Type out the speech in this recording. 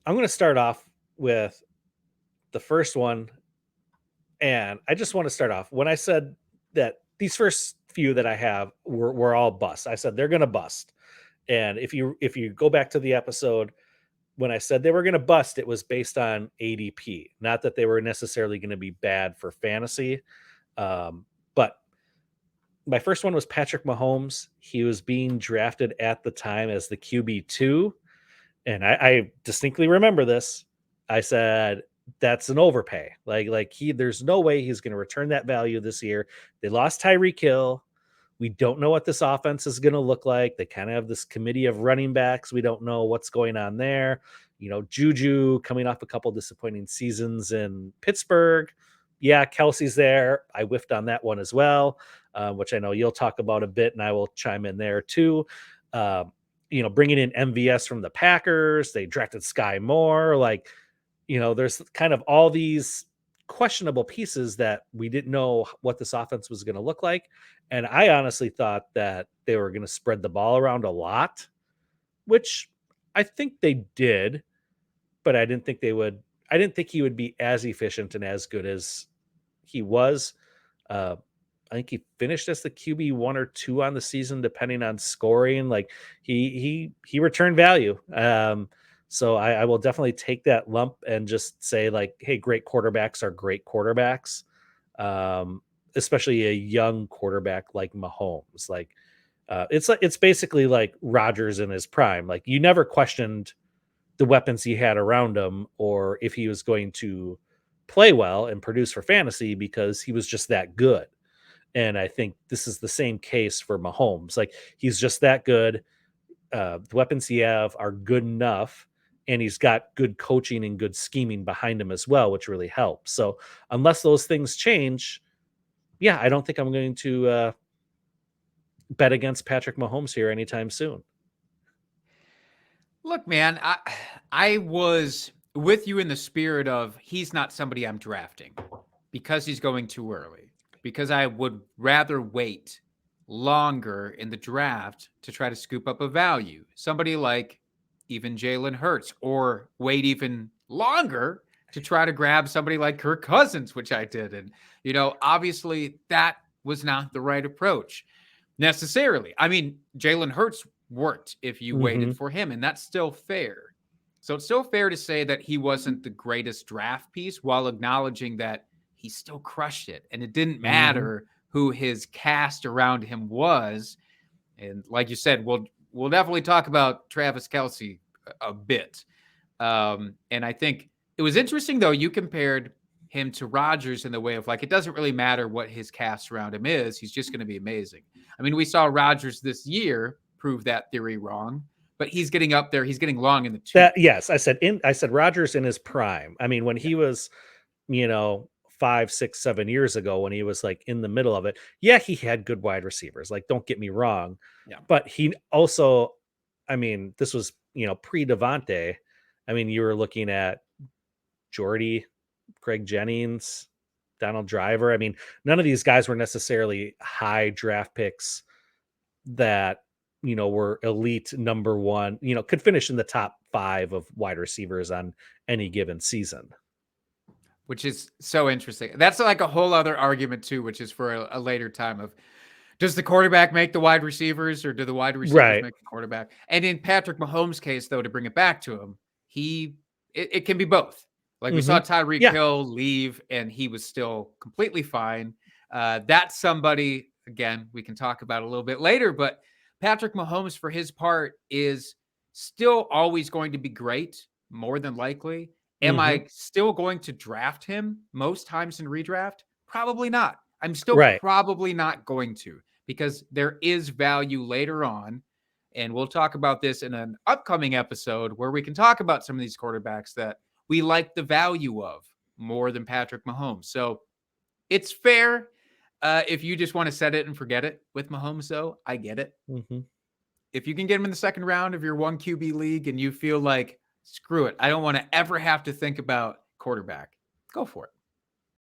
I'm going to start off with the first one. And I just want to start off when I said that these first few that I have were all busts. I said they're going to bust. And if you go back to the episode when I said they were going to bust, it was based on ADP, not that they were necessarily going to be bad for fantasy. But my first one was Patrick Mahomes. He was being drafted at the time as the QB2, and I distinctly remember this. I said that's an overpay. There's no way he's going to return that value this year. They lost Tyreek Hill. We don't know what this offense is going to look like. They kind of have this committee of running backs. We don't know what's going on there. Juju coming off a couple disappointing seasons in Pittsburgh. Yeah, Kelsey's there. I whiffed on that one as well, which I know you'll talk about a bit, and I will chime in there too. Bringing in MVS from the Packers. They drafted Sky Moore. There's kind of all these questionable pieces that we didn't know what this offense was going to look like. And I honestly thought that they were going to spread the ball around a lot, which I think they did, but I didn't think they would. I didn't think he would be as efficient and as good as he was. Uh, I think he finished as the QB 1 or 2 on the season, depending on scoring. Like he returned value. So I will definitely take that lump and just say like, hey, great quarterbacks are great quarterbacks, especially a young quarterback like Mahomes. It's basically like Rodgers in his prime. Like you never questioned the weapons he had around him or if he was going to play well and produce for fantasy because he was just that good. And I think this is the same case for Mahomes. Like he's just that good. The weapons he have are good enough, and he's got good coaching and good scheming behind him as well, which really helps. So unless those things change, yeah, I don't think I'm going to bet against Patrick Mahomes here anytime soon. Look, man, I was with you in the spirit of he's not somebody I'm drafting because he's going too early. Because I would rather wait longer in the draft to try to scoop up a value. Somebody like even Jalen Hurts, or wait even longer to try to grab somebody like Kirk Cousins, which I did. And, obviously that was not the right approach necessarily. I mean, Jalen Hurts worked if you Mm-hmm. waited for him, and that's still fair. So it's still fair to say that he wasn't the greatest draft piece while acknowledging that he still crushed it. And it didn't Mm-hmm. matter who his cast around him was. And like you said, we'll definitely talk about Travis Kelce a bit. And I think it was interesting, though, you compared him to Rodgers in the way of like, it doesn't really matter what his cast around him is. He's just going to be amazing. I mean, we saw Rodgers this year prove that theory wrong, but he's getting up there. He's getting long in the tooth. That yes, I said Rodgers in his prime. I mean, when Yeah. he was, 5, 6, 7 years ago, when he was like in the middle of it, yeah, he had good wide receivers. Like, don't get me wrong, Yeah. but he also, I mean, this was pre Devontae. I mean, you were looking at Jordy, Craig Jennings, Donald Driver. I mean, none of these guys were necessarily high draft picks that were elite number one, could finish in the top 5 of wide receivers on any given season. Which is so interesting. That's like a whole other argument too, which is for a later time of does the quarterback make the wide receivers or do the wide receivers Right. make the quarterback? And in Patrick Mahomes' case, though, to bring it back to him, it can be both. Like we saw Hmm. Tyreek Yeah. Hill leave and he was still completely fine. That's somebody, again, we can talk about a little bit later, but Patrick Mahomes, for his part, is still always going to be great, more than likely. Am Hmm. I still going to draft him most times in redraft? Probably not. I'm still Right. probably not going to because there is value later on. And we'll talk about this in an upcoming episode where we can talk about some of these quarterbacks that we like the value of more than Patrick Mahomes. So it's fair if you just want to set it and forget it with Mahomes, though. I get it. Hmm. If you can get him in the second round of your one QB league and you feel like, screw it, I don't want to ever have to think about quarterback, go for it.